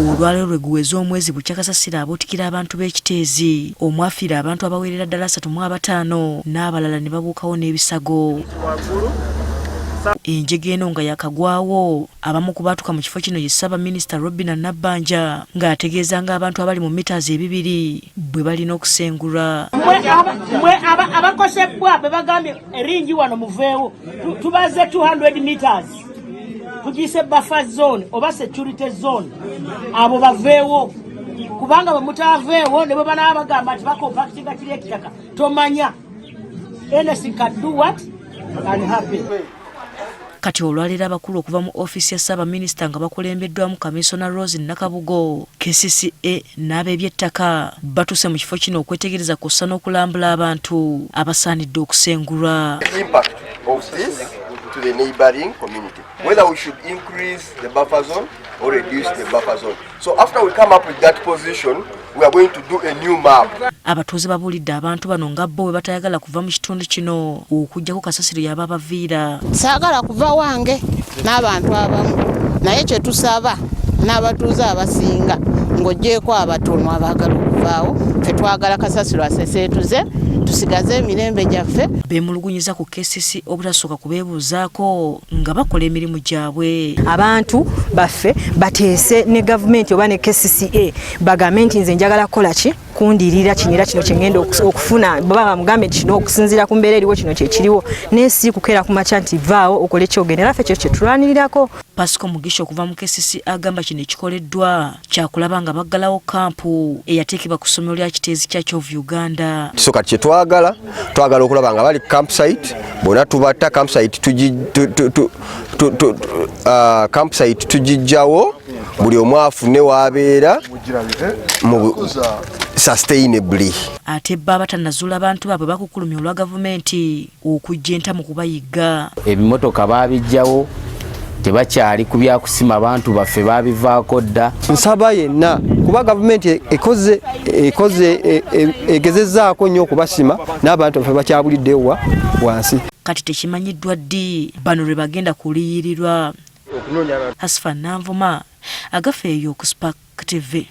olwaleero lwe guweze omwezi bukyakasasira abootikira abantu b'ekiteezi omwafiira abantu abawerera ddala 35 n'abalala ne babuukawo n'ebisago. Enjege eno nga yakagwawo abamu ku baatuka mu kifo kino ye Ssaabaminisita Robinah Nabbanja ng'ategeeza ng'abantu abali mu mitaazi 2 bwe balina okusengulwa. Mwe abakosebwa be bagambye eringi wano muveewo tubaze 200 meters tugise buffer zone oba security zone abo baveewo kubanga bamutaaveewo ne bwe banaba bagamba nti bakompactinga kiri ekitaka tomanya anything can do what can happen. Kati olwaleero abakulu okuva mu ofiisi ya Ssaabaminisita nga bakulembeddwamu Kamisona Rose Nakabuggo, KCCA n'ab'ebyettaka batuuse mu kifo kino okwetegereza kw'ossa n'okulambula abantu abasaanidde okusengulwa. Impact of this to the neighboring community, whether we should increase the buffer zone or reduce the buffer zone. So after we come up with that position, we are going to do a new map. Abatuuze babuulidde abantu bano nga bo bwe batayagala kuva mu kitundu kino okuggyako kasasiro yaba abaviira. Saagala kuva wange n'abantu abamu naye kye tusaba n'abatuuze abasinga ng'oggyeko abatono abaagala okuvaawo ffe twagala kasasiro aseseetuze tusigaze emirembe gyaffe. Beemulugunyiza ku KCC obutasooka kubeebuuzaako nga bakola emirimu gyabwe. Abantu baffe bateese ne gavumenti oba ne KCCA bagambe nti nze njagala kukola ki kundirira kinira kino kyengenda okufuna baba bamugambe kino okusinzira ku mbeera eriwo kino kyekiriwo n'ensi kukeera ku makya nti vaawo okole kyogendera ffe kye tulwanirirako. Pasco Mugisha okuva mu KCC agamba kino ekikoleddwa kyakulaba nga baggalawo kampu eyateekebwa ku ssomero lya kiteezi kya Church of Uganda. So kati twagala okulaba nga bali campsite bona tubatta campsite tugijjawo buli omu afune w'abeera sustainably. Ate bba batanazuula abantu baabwe bakukulumya olwa gavumenti okujja entamu kubayigga. Ebimotoka baabijjawo tebakyali ku byakusima abantu baffe baabivaako dda. Nsaba yenna kuba gavumenti egezezzaako nnyo okubasima n'abantu baffe bakyabuliddewa wansi. Kati tekimanyiddwa ddi bano lwe bagenda kuliyirirwa. Asfa Nanvuma agafeeyo ku Spark TV.